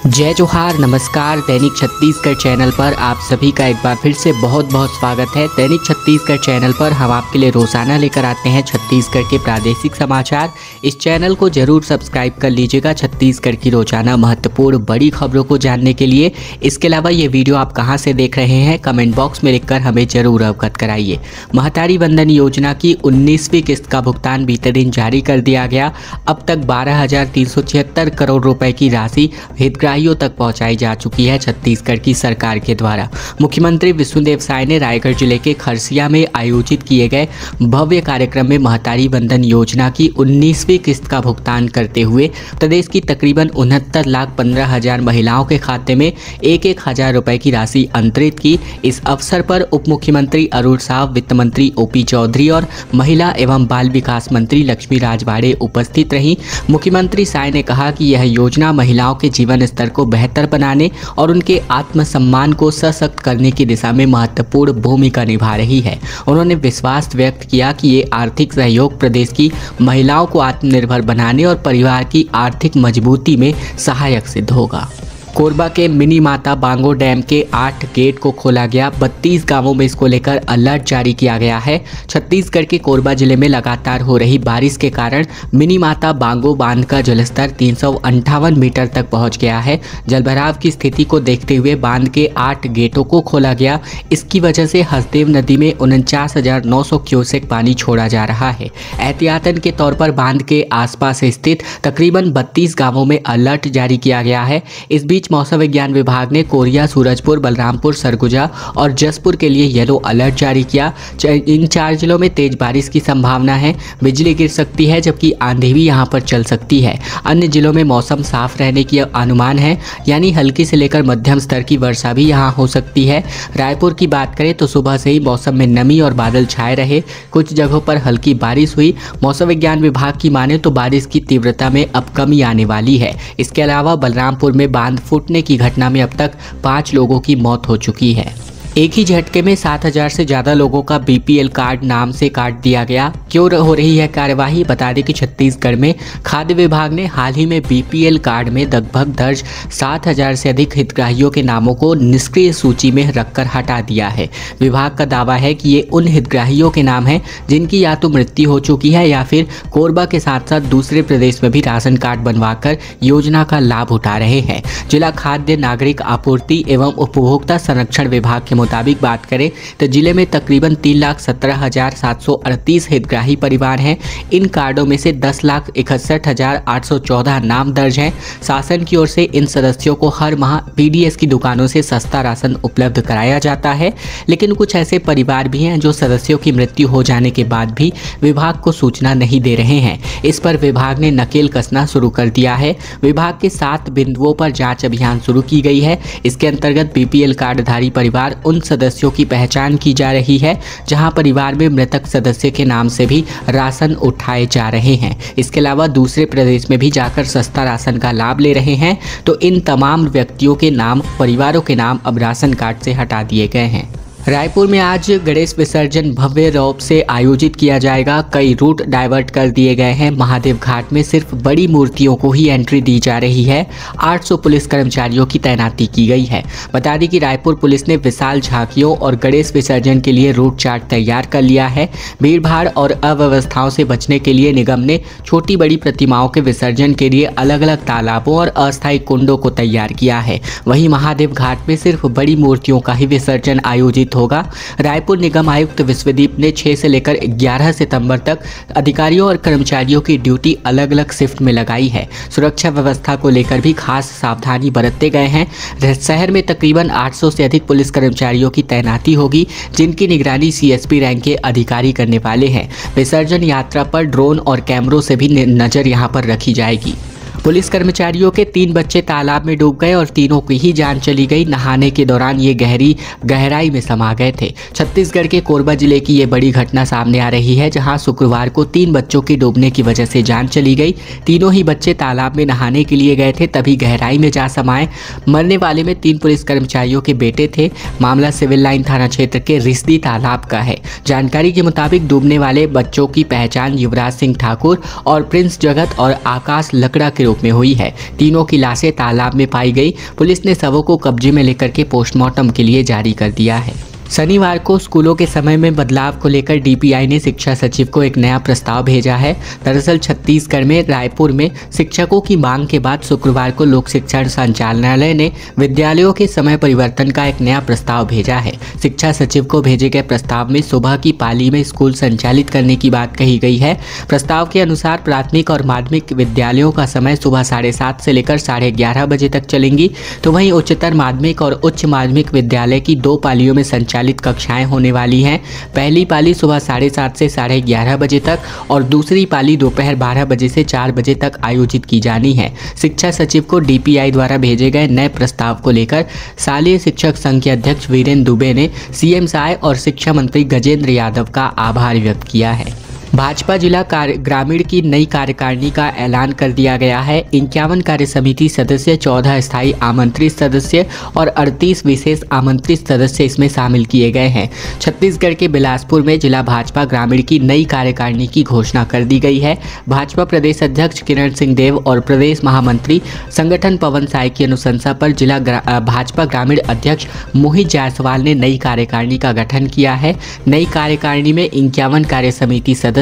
जय जोहार, नमस्कार। दैनिक छत्तीसगढ़ चैनल पर आप सभी का एक बार फिर से बहुत बहुत स्वागत है। दैनिक छत्तीसगढ़ चैनल पर हम आपके लिए रोजाना लेकर आते हैं छत्तीसगढ़ के प्रादेशिक समाचार। इस चैनल को जरूर सब्सक्राइब कर लीजिएगा छत्तीसगढ़ की रोजाना महत्वपूर्ण बड़ी खबरों को जानने के लिए। इसके अलावा ये वीडियो आप कहाँ से देख रहे हैं कमेंट बॉक्स में लिखकर हमें जरूर अवगत कराइए। महतारी वंदन योजना की 19वीं किस्त का भुगतान बीते दिन जारी कर दिया गया। अब तक 12,376 करोड़ रुपए की राशि हितग्राहियों तक पहुंचाई जा चुकी है छत्तीसगढ़ की सरकार के द्वारा। मुख्यमंत्री विष्णुदेव साय ने रायगढ़ जिले के खरसिया में आयोजित किए गए भव्य कार्यक्रम में महतारी वंदन योजना की 19वीं किस्त का भुगतान करते हुए प्रदेश की तकरीबन 69,15,000 महिलाओं के खाते में 1,000 रुपए की राशि अंतरित की। इस अवसर पर उप मुख्यमंत्री अरुण साव, वित्त मंत्री ओपी चौधरी और महिला एवं बाल विकास मंत्री लक्ष्मी राजवाड़े उपस्थित रहीं। मुख्यमंत्री साय ने कहा कि यह योजना महिलाओं के जीवन स्तर को बेहतर बनाने और उनके आत्मसम्मान को सशक्त करने की दिशा में महत्वपूर्ण भूमिका निभा रही है। उन्होंने विश्वास व्यक्त किया कि ये आर्थिक सहयोग प्रदेश की महिलाओं को आत्मनिर्भर बनाने और परिवार की आर्थिक मजबूती में सहायक सिद्ध होगा। कोरबा के मिनी माता बांगो डैम के 8 गेट को खोला गया। 32 गांवों में इसको लेकर अलर्ट जारी किया गया है। छत्तीसगढ़ के कोरबा जिले में लगातार हो रही बारिश के कारण मिनी माता बांगो बांध का जलस्तर 358 मीटर तक पहुंच गया है। जलभराव की स्थिति को देखते हुए बांध के 8 गेटों को खोला गया। इसकी वजह से हसदेव नदी में 49,900 क्यूसेक पानी छोड़ा जा रहा है। एहतियातन के तौर पर बांध के आसपास स्थित तकरीबन 32 गांवों में अलर्ट जारी किया गया है। इस बीच मौसम विज्ञान विभाग ने कोरिया, सूरजपुर, बलरामपुर, सरगुजा और जसपुर के लिए येलो अलर्ट जारी किया। इन 4 जिलों में तेज बारिश की संभावना है। बिजली गिर सकती है जबकि आंधी भी यहां पर चल सकती है। अन्य जिलों में मौसम साफ रहने की अनुमान है, यानी हल्की से लेकर मध्यम स्तर की वर्षा भी यहां हो सकती है। रायपुर की बात करें तो सुबह से ही मौसम में नमी और बादल छाए रहे। कुछ जगहों पर हल्की बारिश हुई। मौसम विज्ञान विभाग की माने तो बारिश की तीव्रता में अब कमी आने वाली है। इसके अलावा बलरामपुर में बांध फूटने की घटना में अब तक 5 लोगों की मौत हो चुकी है। एक ही झटके में 7,000 से ज़्यादा लोगों का बीपीएल कार्ड नाम से काट दिया गया। क्यों हो रही है कार्यवाही? बता दें कि छत्तीसगढ़ में खाद्य विभाग ने हाल ही में बीपीएल कार्ड में लगभग दर्ज 7,000 से अधिक हितग्राहियों के नामों को निष्क्रिय सूची में रखकर हटा दिया है। विभाग का दावा है कि ये उन हितग्राहियों के नाम हैं जिनकी या तो मृत्यु हो चुकी है या फिर कोरबा के साथ साथ दूसरे प्रदेश में भी राशन कार्ड बनवाकर योजना का लाभ उठा रहे हैं। जिला खाद्य नागरिक आपूर्ति एवं उपभोक्ता संरक्षण विभाग के मुताबिक बात करें तो जिले में तकरीबन 3,17,738 हितग्राही परिवार हैं। इन कार्डों में से 10,61,814 नाम दर्ज हैं। शासन की ओर से इन सदस्यों को हर माह पीडीएस की दुकानों से सस्ता राशन उपलब्ध कराया जाता है, लेकिन कुछ ऐसे परिवार भी हैं जो सदस्यों की मृत्यु हो जाने के बाद भी विभाग को सूचना नहीं दे रहे हैं। इस पर विभाग ने नकेल कसना शुरू कर दिया है। विभाग के 7 बिंदुओं पर जाँच अभियान शुरू की गई है। इसके अंतर्गत बीपीएल कार्डधारी परिवार उन सदस्यों की पहचान की जा रही है जहां परिवार में मृतक सदस्य के नाम से भी राशन उठाए जा रहे हैं। इसके अलावा दूसरे प्रदेश में भी जाकर सस्ता राशन का लाभ ले रहे हैं। तो इन तमाम व्यक्तियों के नाम, परिवारों के नाम अब राशन कार्ड से हटा दिए गए हैं। रायपुर में आज गणेश विसर्जन भव्य रौब से आयोजित किया जाएगा। कई रूट डाइवर्ट कर दिए गए हैं। महादेव घाट में सिर्फ बड़ी मूर्तियों को ही एंट्री दी जा रही है। 800 पुलिस कर्मचारियों की तैनाती की गई है। बता दें कि रायपुर पुलिस ने विशाल झांकियों और गणेश विसर्जन के लिए रूट चार्ट तैयार कर लिया है। भीड़भाड़ और अव्यवस्थाओं से बचने के लिए निगम ने छोटी बड़ी प्रतिमाओं के विसर्जन के लिए अलग अलग तालाबों और अस्थायी कुंडों को तैयार किया है। वहीं महादेव घाट में सिर्फ बड़ी मूर्तियों का ही विसर्जन आयोजित होगा। रायपुर निगम आयुक्त विश्वदीप ने 6 से लेकर 11 सितंबर तक अधिकारियों और कर्मचारियों की ड्यूटी अलग अलग शिफ्ट में लगाई है। सुरक्षा व्यवस्था को लेकर भी खास सावधानी बरतते गए हैं। शहर में तकरीबन 800 से अधिक पुलिस कर्मचारियों की तैनाती होगी, जिनकी निगरानी सीएसपी रैंक के अधिकारी करने वाले हैं। विसर्जन यात्रा पर ड्रोन और कैमरों से भी नजर यहां पर रखी जाएगी। पुलिस कर्मचारियों के 3 बच्चे तालाब में डूब गए और तीनों की ही जान चली गई। नहाने के दौरान ये गहराई में समा गए थे। छत्तीसगढ़ के कोरबा जिले की ये बड़ी घटना सामने आ रही है, जहां शुक्रवार को 3 बच्चों की डूबने की वजह से जान चली गई। तीनों ही बच्चे तालाब में नहाने के लिए गए थे, तभी गहराई में जा समाये। मरने वाले में 3 पुलिस कर्मचारियों के बेटे थे। मामला सिविल लाइन थाना क्षेत्र के रिसदी तालाब का है। जानकारी के मुताबिक डूबने वाले बच्चों की पहचान युवराज सिंह ठाकुर और प्रिंस जगत और आकाश लकड़ा के उपयोग में हुई है। तीनों की लाशें तालाब में पाई गई। पुलिस ने शवों को कब्जे में लेकर के पोस्टमार्टम के लिए जारी कर दिया है। शनिवार को स्कूलों के समय में बदलाव को लेकर डीपीआई ने शिक्षा सचिव को एक नया प्रस्ताव भेजा है। दरअसल छत्तीसगढ़ में रायपुर में शिक्षकों की मांग के बाद शुक्रवार को लोक शिक्षण संचालनालय ने विद्यालयों के समय परिवर्तन का एक नया प्रस्ताव भेजा है। शिक्षा सचिव को भेजे गए प्रस्ताव में सुबह की पाली में स्कूल संचालित करने की बात कही गई है। प्रस्ताव के अनुसार प्राथमिक और माध्यमिक विद्यालयों का समय सुबह 7:30 से लेकर 11:30 बजे तक चलेंगी, तो वहीं उच्चतर माध्यमिक और उच्च माध्यमिक विद्यालय की 2 पालियों में संचालित कक्षाएं होने वाली हैं। पहली पाली सुबह 7:30 से 11:30 बजे तक और दूसरी पाली दोपहर 12 बजे से 4 बजे तक आयोजित की जानी है। शिक्षा सचिव को डीपीआई द्वारा भेजे गए नए प्रस्ताव को लेकर शालेय शिक्षक संघ के अध्यक्ष वीरेंद्र दुबे ने सीएम साय और शिक्षा मंत्री गजेंद्र यादव का आभार व्यक्त किया है। भाजपा जिला ग्रामीण की नई कार्यकारिणी का ऐलान कर दिया गया है। 51 कार्य समिति सदस्य, 14 स्थायी आमंत्रित सदस्य और 38 विशेष आमंत्रित सदस्य इसमें शामिल किए गए हैं। छत्तीसगढ़ के बिलासपुर में जिला भाजपा ग्रामीण की नई कार्यकारिणी की घोषणा कर दी गई है। भाजपा प्रदेश अध्यक्ष किरण सिंह देव और प्रदेश महामंत्री संगठन पवन साय की अनुशंसा पर जिला भाजपा ग्रामीण अध्यक्ष मोहित जायसवाल ने नई कार्यकारिणी का गठन किया है। नई कार्यकारिणी में 51 कार्य समिति सदस्य,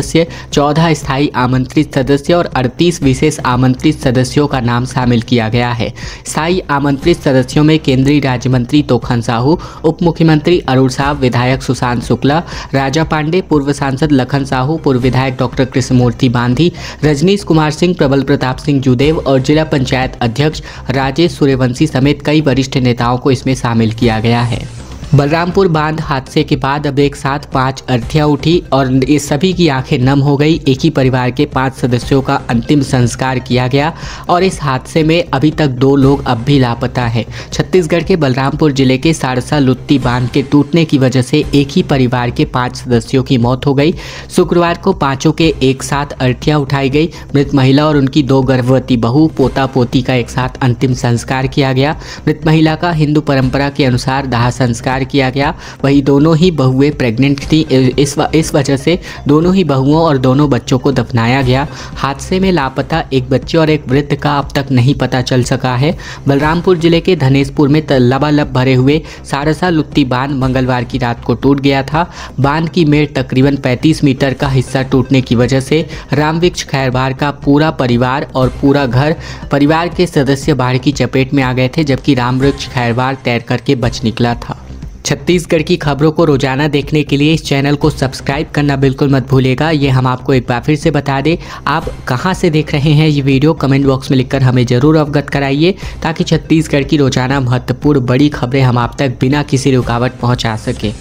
14 स्थायी आमंत्रित सदस्य और 38 विशेष आमंत्रित सदस्यों का नाम शामिल किया गया है। स्थायी आमंत्रित सदस्यों में केंद्रीय राज्य मंत्री तोखन साहू, उप मुख्यमंत्री अरुण साहब, विधायक सुशांत शुक्ला, राजा पांडे, पूर्व सांसद लखन साहू, पूर्व विधायक डॉक्टर कृष्णमूर्ति बांधी, रजनीश कुमार सिंह, प्रबल प्रताप सिंह जुदेव और जिला पंचायत अध्यक्ष राजेश सूर्यवंशी समेत कई वरिष्ठ नेताओं को इसमें शामिल किया गया है। बलरामपुर बांध हादसे के बाद अब एक साथ 5 अर्थियां उठी और इस सभी की आंखें नम हो गई। एक ही परिवार के 5 सदस्यों का अंतिम संस्कार किया गया और इस हादसे में अभी तक 2 लोग अब भी लापता हैं। छत्तीसगढ़ के बलरामपुर जिले के सारसा लुत्ती बांध के टूटने की वजह से एक ही परिवार के 5 सदस्यों की मौत हो गई। शुक्रवार को पांचों के एक साथ अर्थियां उठाई गई। मृत महिला और उनकी 2 गर्भवती बहू, पोता पोती का एक साथ अंतिम संस्कार किया गया। मृत महिला का हिंदू परंपरा के अनुसार दाह संस्कार किया गया। वही दोनों ही बहुएं प्रेग्नेंट थी, इस वजह से दोनों ही बहुओं और दोनों बच्चों को दफनाया गया। हादसे में लापता एक बच्चे और एक वृद्ध का अब तक नहीं पता चल सका है। बलरामपुर जिले के धनेशपुर में लबालब भरे हुए सारसा लुत्ती बांध मंगलवार की रात को टूट गया था। बांध की मेड़ तकरीबन 35 मीटर का हिस्सा टूटने की वजह से रामवृक्ष खैरवार का पूरा परिवार और पूरा घर परिवार के सदस्य बाढ़ की चपेट में आ गए थे, जबकि रामवृक्ष खैरवार तैर करके बच निकला था। छत्तीसगढ़ की खबरों को रोजाना देखने के लिए इस चैनल को सब्सक्राइब करना बिल्कुल मत भूलिएगा। ये हम आपको एक बार फिर से बता दें, आप कहां से देख रहे हैं ये वीडियो कमेंट बॉक्स में लिखकर हमें ज़रूर अवगत कराइए, ताकि छत्तीसगढ़ की रोजाना महत्वपूर्ण बड़ी खबरें हम आप तक बिना किसी रुकावट पहुंचा सके।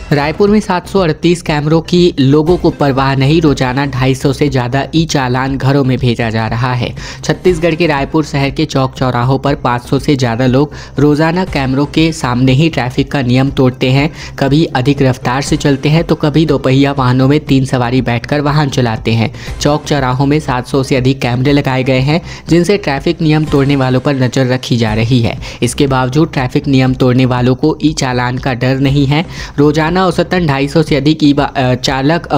रायपुर में 738 कैमरों की लोगों को परवाह नहीं, रोजाना 250 से ज़्यादा ई चालान घरों में भेजा जा रहा है। छत्तीसगढ़ के रायपुर शहर के चौक चौराहों पर 500 से ज़्यादा लोग रोजाना कैमरों के सामने ही ट्रैफिक का नियम तोड़ते हैं। कभी अधिक रफ्तार से चलते हैं तो कभी दोपहिया वाहनों में 3 सवारी बैठकर वाहन चलाते हैं। चौक चौराहों में 700 से अधिक कैमरे लगाए गए हैं, जिनसे ट्रैफिक नियम तोड़ने वालों पर नज़र रखी जा रही है। इसके बावजूद ट्रैफिक नियम तोड़ने वालों को ई चालान का डर नहीं है। रोजाना औसतन 250 से अधिक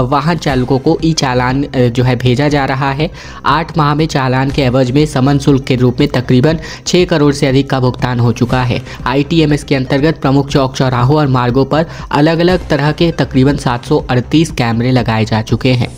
वाहन चालकों को ई चालान जो है भेजा जा रहा है। 8 माह में चालान के एवज में समन शुल्क के रूप में तकरीबन 6 करोड़ से अधिक का भुगतान हो चुका है। ITMS के अंतर्गत प्रमुख चौक चौराहों और मार्गों पर अलग अलग तरह के तकरीबन 738 कैमरे लगाए जा चुके हैं।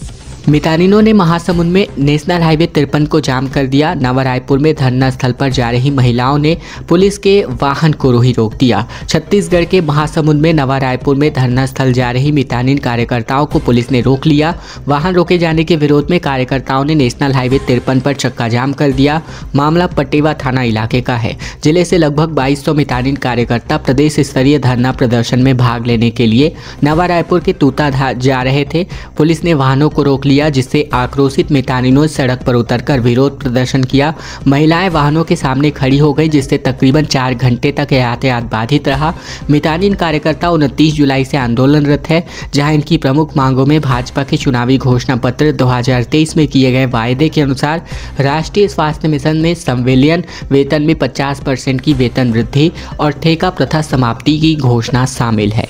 मितानिनों ने महासमुंद में नेशनल हाईवे 53 को जाम कर दिया। नवा रायपुर में धरना स्थल पर जा रही महिलाओं ने पुलिस के वाहन को ही रोक दिया। छत्तीसगढ़ के महासमुंद में नवा रायपुर में धरना स्थल जा रही मितानिन कार्यकर्ताओं को पुलिस ने रोक लिया। वाहन रोके जाने के विरोध में कार्यकर्ताओं ने नेशनल हाईवे 53 पर चक्का जाम कर दिया। मामला पटेवा थाना इलाके का है। जिले से लगभग 2200 मितानिन कार्यकर्ता प्रदेश स्तरीय धरना प्रदर्शन में भाग लेने के लिए नवा रायपुर के तूता जा रहे थे। पुलिस ने वाहनों को रोक लिया, जिससे आक्रोशित मितानिनों ने सड़क पर उतरकर विरोध प्रदर्शन किया। महिलाएं वाहनों के सामने खड़ी हो गई, जिससे तकरीबन 4 घंटे तक यातायात बाधित रहा। मितानिन कार्यकर्ता 29 जुलाई से आंदोलनरत है, जहां इनकी प्रमुख मांगों में भाजपा के चुनावी घोषणा पत्र 2023 में किए गए वायदे के अनुसार राष्ट्रीय स्वास्थ्य मिशन में संविलियन वेतन में 50% की वेतन वृद्धि और ठेका प्रथा समाप्ति की घोषणा शामिल है।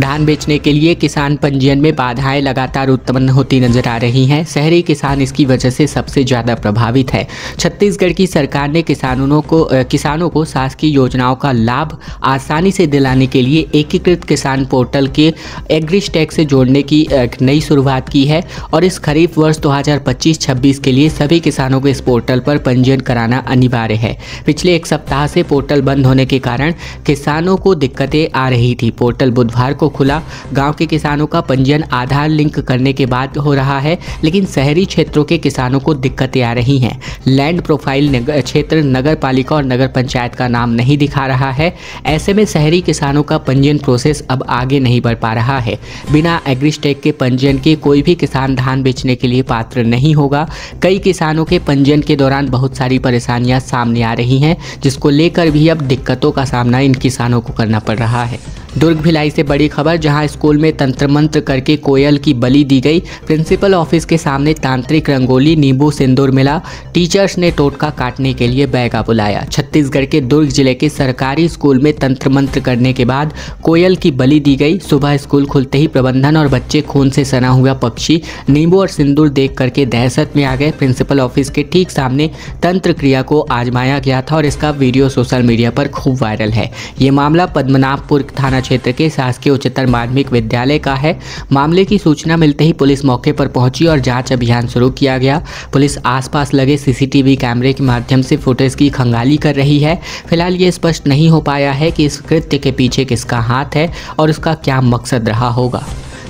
धान बेचने के लिए किसान पंजीयन में बाधाएं लगातार उत्पन्न होती नजर आ रही हैं। शहरी किसान इसकी वजह से सबसे ज़्यादा प्रभावित है। छत्तीसगढ़ की सरकार ने किसानों को शासकीय योजनाओं का लाभ आसानी से दिलाने के लिए एकीकृत किसान पोर्टल के एग्रीस्टैक से जोड़ने की एक नई शुरुआत की है और इस खरीफ वर्ष 2025-26 के लिए सभी किसानों को इस पोर्टल पर पंजीयन कराना अनिवार्य है। पिछले एक सप्ताह से पोर्टल बंद होने के कारण किसानों को दिक्कतें आ रही थी। पोर्टल बुधवार को खुला। गांव के किसानों का पंजीयन आधार लिंक करने के बाद हो रहा है, लेकिन शहरी क्षेत्रों के किसानों को दिक्कतें आ रही हैं। लैंड प्रोफाइल क्षेत्र नगर पालिका और नगर पंचायत का नाम नहीं दिखा रहा है। ऐसे में शहरी किसानों का पंजीयन प्रोसेस अब आगे नहीं बढ़ पा रहा है। बिना एग्रीस्टैक के पंजीयन के कोई भी किसान धान बेचने के लिए पात्र नहीं होगा। कई किसानों के पंजीयन के दौरान बहुत सारी परेशानियां सामने आ रही हैं, जिसको लेकर भी अब दिक्कतों का सामना इन किसानों को करना पड़ रहा है। दुर्ग भिलाई से बड़ी खबर, जहां स्कूल में तंत्र मंत्र करके कोयल की बलि दी गई। प्रिंसिपल ऑफिस के सामने तांत्रिक रंगोली, नींबू सिंदूर मिला। टीचर्स ने टोटका काटने के लिए बैगा बुलाया। छत्तीसगढ़ के दुर्ग जिले के सरकारी स्कूल में तंत्र मंत्र करने के बाद कोयल की बलि दी गई। सुबह स्कूल खुलते ही प्रबंधन और बच्चे खून से सना हुआ पक्षी, नींबू और सिंदूर देख करके दहशत में आ गए। प्रिंसिपल ऑफिस के ठीक सामने तंत्र क्रिया को आजमाया गया था और इसका वीडियो सोशल मीडिया पर खूब वायरल है। ये मामला पद्मनाभपुर थाना क्षेत्र के शासकीय उच्चतर माध्यमिक विद्यालय का है। मामले की सूचना मिलते ही पुलिस मौके पर पहुंची और जांच अभियान शुरू किया गया। पुलिस आसपास लगे सीसीटीवी कैमरे के माध्यम से फुटेज की खंगाली कर रही है। फिलहाल ये स्पष्ट नहीं हो पाया है कि इस कृत्य के पीछे किसका हाथ है और उसका क्या मकसद रहा होगा।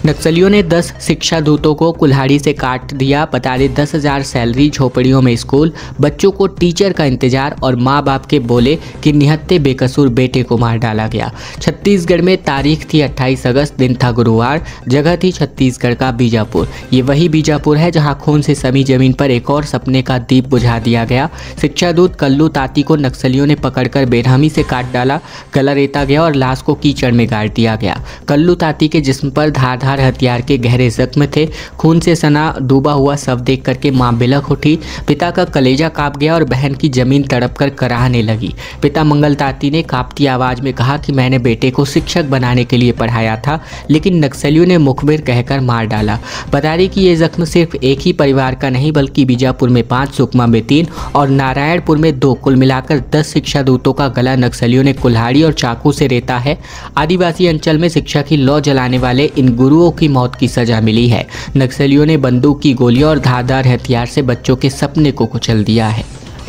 नक्सलियों ने 10 शिक्षा दूतों को कुल्हाड़ी से काट दिया। बता दें 10,000 सैलरी, झोपड़ियों में स्कूल, बच्चों को टीचर का इंतजार और माँ बाप के बोले कि निहत्थे बेकसूर बेटे को मार डाला गया। छत्तीसगढ़ में तारीख थी 28 अगस्त, दिन था गुरुवार, जगह थी छत्तीसगढ़ का बीजापुर। ये वही बीजापुर है जहाँ खून से समी जमीन पर एक और सपने का दीप बुझा दिया गया। शिक्षा दूत कल्लू ताती को नक्सलियों ने पकड़कर बेरहमी से काट डाला, गला रेता गया और लाश को कीचड़ में गाड़ दिया गया। कल्लू ताती के जिस्म पर धारदार हथियार के गहरे जख्म थे। खून से सना डूबा हुआ शव देख करके मां बिलख उठी। पिता का कलेजा कांप गया और बहन की जमीन तड़प कर कराहने लगी। पिता मंगल ताती ने कांपती आवाज में कहा कि मैंने बेटे को शिक्षक बनाने के लिए पढ़ाया था, लेकिन नक्सलियों ने मुखबिर कहकर मार डाला। बता दें कि ये जख्म सिर्फ एक ही परिवार का नहीं, बल्कि बीजापुर में 5, सुकमा में 3 और नारायणपुर में 2, कुल मिलाकर 10 शिक्षा दूतों का गला नक्सलियों ने कुल्हाड़ी और चाकू से रेता है। आदिवासी अंचल में शिक्षा की लौ जलाने वाले इन गुरुओं की मौत की सजा मिली है। नक्सलियों ने बंदूक की गोलियों और धारदार हथियार से बच्चों के सपने को कुचल दिया है।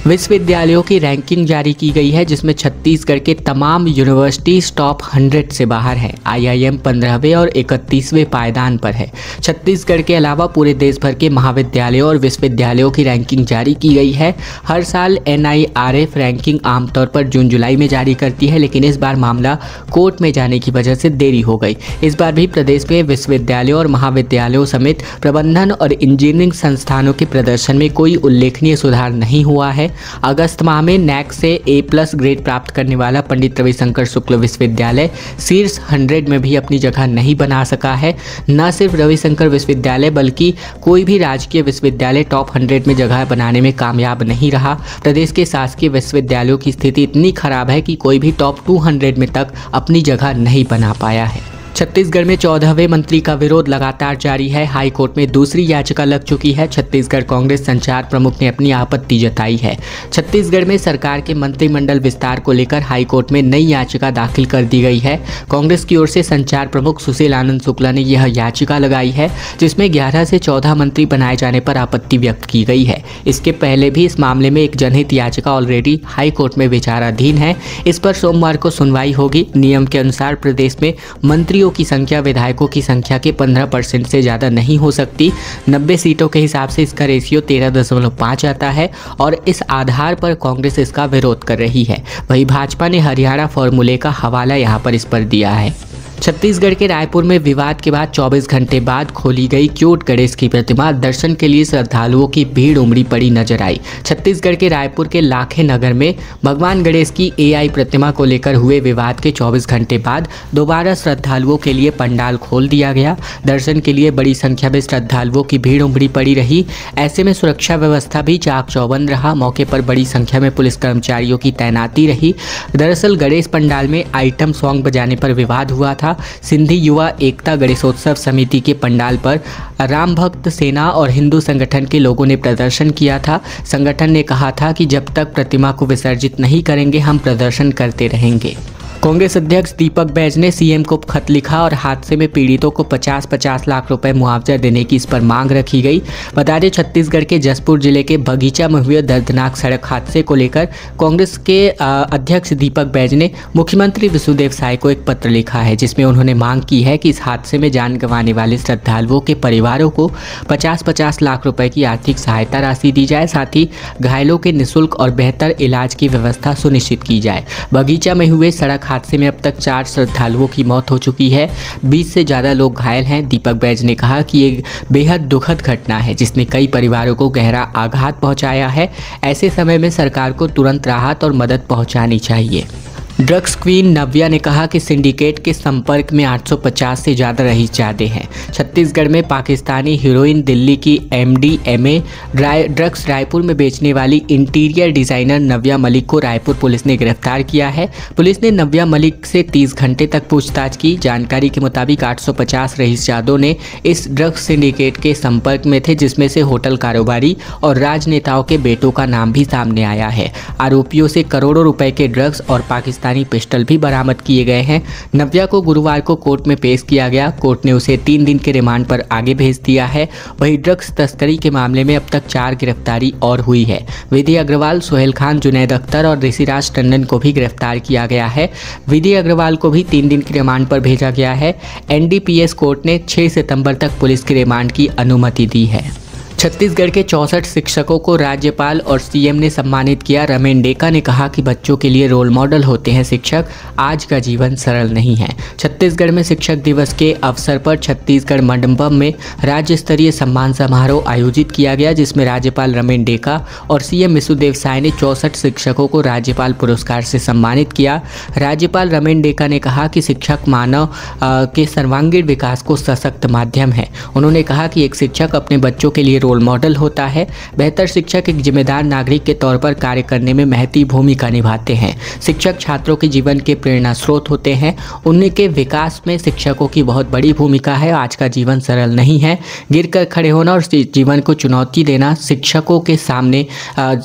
विश्वविद्यालयों की रैंकिंग जारी की गई है, जिसमें छत्तीसगढ़ के तमाम यूनिवर्सिटीज टॉप 100 से बाहर है। IIM 15वें और 31वें पायदान पर है। छत्तीसगढ़ के अलावा पूरे देश भर के महाविद्यालयों और विश्वविद्यालयों की रैंकिंग जारी की गई है। हर साल NIRF रैंकिंग आमतौर पर जून-जुलाई में जारी करती है, लेकिन इस बार मामला कोर्ट में जाने की वजह से देरी हो गई। इस बार भी प्रदेश में विश्वविद्यालयों और महाविद्यालयों समेत प्रबंधन और इंजीनियरिंग संस्थानों के प्रदर्शन में कोई उल्लेखनीय सुधार नहीं हुआ है। अगस्त माह में NAC से A+ ग्रेड प्राप्त करने वाला पंडित रविशंकर शुक्ल विश्वविद्यालय शीर्ष 100 में भी अपनी जगह नहीं बना सका है। न सिर्फ रविशंकर विश्वविद्यालय बल्कि कोई भी राजकीय विश्वविद्यालय टॉप 100 में जगह बनाने में कामयाब नहीं रहा। प्रदेश के शासकीय विश्वविद्यालयों की स्थिति इतनी खराब है कि कोई भी टॉप 200 में तक अपनी जगह नहीं बना पाया है। छत्तीसगढ़ में 14वें मंत्री का विरोध लगातार जारी है। हाई कोर्ट में दूसरी याचिका लग चुकी है। छत्तीसगढ़ कांग्रेस संचार प्रमुख ने अपनी आपत्ति जताई है। छत्तीसगढ़ में सरकार के मंत्रिमंडल विस्तार को लेकर हाई कोर्ट में नई याचिका दाखिल कर दी गई है। कांग्रेस की ओर से संचार प्रमुख सुशील आनंद शुक्ला ने यह याचिका लगाई है, जिसमें 11 से 14 मंत्री बनाए जाने पर आपत्ति व्यक्त की गई है। इसके पहले भी इस मामले में एक जनहित याचिका ऑलरेडी हाई कोर्ट में विचाराधीन है। इस पर सोमवार को सुनवाई होगी। नियम के अनुसार प्रदेश में मंत्रियों की संख्या विधायकों की संख्या के 15% से ज़्यादा नहीं हो सकती। 90 सीटों के हिसाब से इसका रेशियो 13.5 आता है और इस आधार पर कांग्रेस इसका विरोध कर रही है। वहीं भाजपा ने हरियाणा फॉर्मूले का हवाला यहां पर इस पर दिया है। छत्तीसगढ़ के रायपुर में विवाद के बाद 24 घंटे बाद खोली गई क्यूट गणेश की प्रतिमा। दर्शन के लिए श्रद्धालुओं की भीड़ उमड़ी पड़ी नजर आई। छत्तीसगढ़ के रायपुर के लाखे नगर में भगवान गणेश की AI प्रतिमा को लेकर हुए विवाद के 24 घंटे बाद दोबारा श्रद्धालुओं के लिए पंडाल खोल दिया गया। दर्शन के लिए बड़ी संख्या में श्रद्धालुओं की भीड़ उमड़ी पड़ी रही। ऐसे में सुरक्षा व्यवस्था भी चाक चौबंद रहा। मौके पर बड़ी संख्या में पुलिस कर्मचारियों की तैनाती रही। दरअसल गणेश पंडाल में आइटम सॉन्ग बजाने पर विवाद हुआ था। था। सिंधी युवा एकता गणेशोत्सव समिति के पंडाल पर राम भक्त सेना और हिंदू संगठन के लोगों ने प्रदर्शन किया था। संगठन ने कहा था कि जब तक प्रतिमा को विसर्जित नहीं करेंगे हम प्रदर्शन करते रहेंगे। कांग्रेस अध्यक्ष दीपक बैज ने सीएम को खत लिखा और हादसे में पीड़ितों को 50-50 लाख रुपए मुआवजा देने की इस पर मांग रखी गई। बता दें, छत्तीसगढ़ के जसपुर जिले के बगीचा में हुए दर्दनाक सड़क हादसे को लेकर कांग्रेस के अध्यक्ष दीपक बैज ने मुख्यमंत्री विष्णुदेव साय को एक पत्र लिखा है, जिसमें उन्होंने मांग की है कि इस हादसे में जान गंवाने वाले श्रद्धालुओं के परिवारों को 50-50 लाख रुपए की आर्थिक सहायता राशि दी जाए। साथ ही घायलों के निःशुल्क और बेहतर इलाज की व्यवस्था सुनिश्चित की जाए। बगीचा में हुए सड़क हादसे में अब तक 4 श्रद्धालुओं की मौत हो चुकी है, 20 से ज़्यादा लोग घायल हैं। दीपक बैज ने कहा कि ये बेहद दुखद घटना है जिसने कई परिवारों को गहरा आघात पहुंचाया है। ऐसे समय में सरकार को तुरंत राहत और मदद पहुंचानी चाहिए। ड्रग्स क्वीन नव्या ने कहा कि सिंडिकेट के संपर्क में 850 से ज़्यादा रईसजादे हैं। छत्तीसगढ़ में पाकिस्तानी हीरोइन दिल्ली की MDMA ड्रग्स रायपुर में बेचने वाली इंटीरियर डिज़ाइनर नव्या मलिक को रायपुर पुलिस ने गिरफ्तार किया है। पुलिस ने नव्या मलिक से 30 घंटे तक पूछताछ की। जानकारी के मुताबिक 850 रईसजादों ने इस ड्रग्स सिंडिकेट के संपर्क में थे, जिसमें से होटल कारोबारी और राजनेताओं के बेटों का नाम भी सामने आया है। आरोपियों से करोड़ों रुपए के ड्रग्स और पाकिस्तानी पिस्टल भी बरामद किए गए हैं। नव्या को गुरुवार को कोर्ट में पेश किया गया। कोर्ट ने उसे 3 दिन के रिमांड पर आगे भेज दिया है। वहीं ड्रग्स तस्करी के मामले में अब तक 4 गिरफ्तारी और हुई है। विधि अग्रवाल, सोहेल खान, जुनैद अख्तर और ऋषिराज टंडन को भी गिरफ्तार किया गया है। विधि अग्रवाल को भी 3 दिन के रिमांड पर भेजा गया है। NDPS कोर्ट ने 6 सितंबर तक पुलिस के रिमांड की अनुमति दी है। छत्तीसगढ़ के 64 शिक्षकों को राज्यपाल और सीएम ने सम्मानित किया। रमेंडेका ने कहा कि बच्चों के लिए रोल मॉडल होते हैं शिक्षक, आज का जीवन सरल नहीं है। छत्तीसगढ़ में शिक्षक दिवस के अवसर पर छत्तीसगढ़ मंडपम में राज्य स्तरीय सम्मान समारोह आयोजित किया गया, जिसमें राज्यपाल रमेंडेका और सीएम विष्णुदेव साय ने 64 शिक्षकों को राज्यपाल पुरस्कार से सम्मानित किया। राज्यपाल रमेंडेका ने कहा कि शिक्षक मानव के सर्वांगीण विकास को सशक्त माध्यम है। उन्होंने कहा कि एक शिक्षक अपने बच्चों के लिए रोल मॉडल होता है। बेहतर शिक्षक एक जिम्मेदार नागरिक के तौर पर कार्य करने में महती भूमिका निभाते हैं। शिक्षक छात्रों के जीवन के प्रेरणा स्रोत होते हैं। उनके विकास में शिक्षकों की बहुत बड़ी भूमिका है। आज का जीवन सरल नहीं है। गिरकर खड़े होना और जीवन को चुनौती देना, शिक्षकों के सामने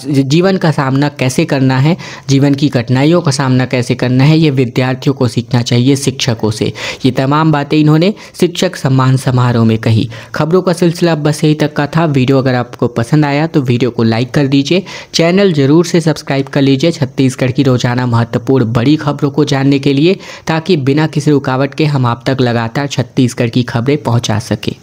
जीवन का सामना कैसे करना है, जीवन की कठिनाइयों का सामना कैसे करना है, ये विद्यार्थियों को सीखना चाहिए शिक्षकों से। ये तमाम बातें इन्होंने शिक्षक सम्मान समारोह में कही। खबरों का सिलसिला बस यही तक का था। वीडियो अगर आपको पसंद आया तो वीडियो को लाइक कर दीजिए, चैनल जरूर से सब्सक्राइब कर लीजिए छत्तीसगढ़ की रोजाना महत्वपूर्ण बड़ी खबरों को जानने के लिए, ताकि बिना किसी रुकावट के हम आप तक लगातार छत्तीसगढ़ की खबरें पहुंचा सके।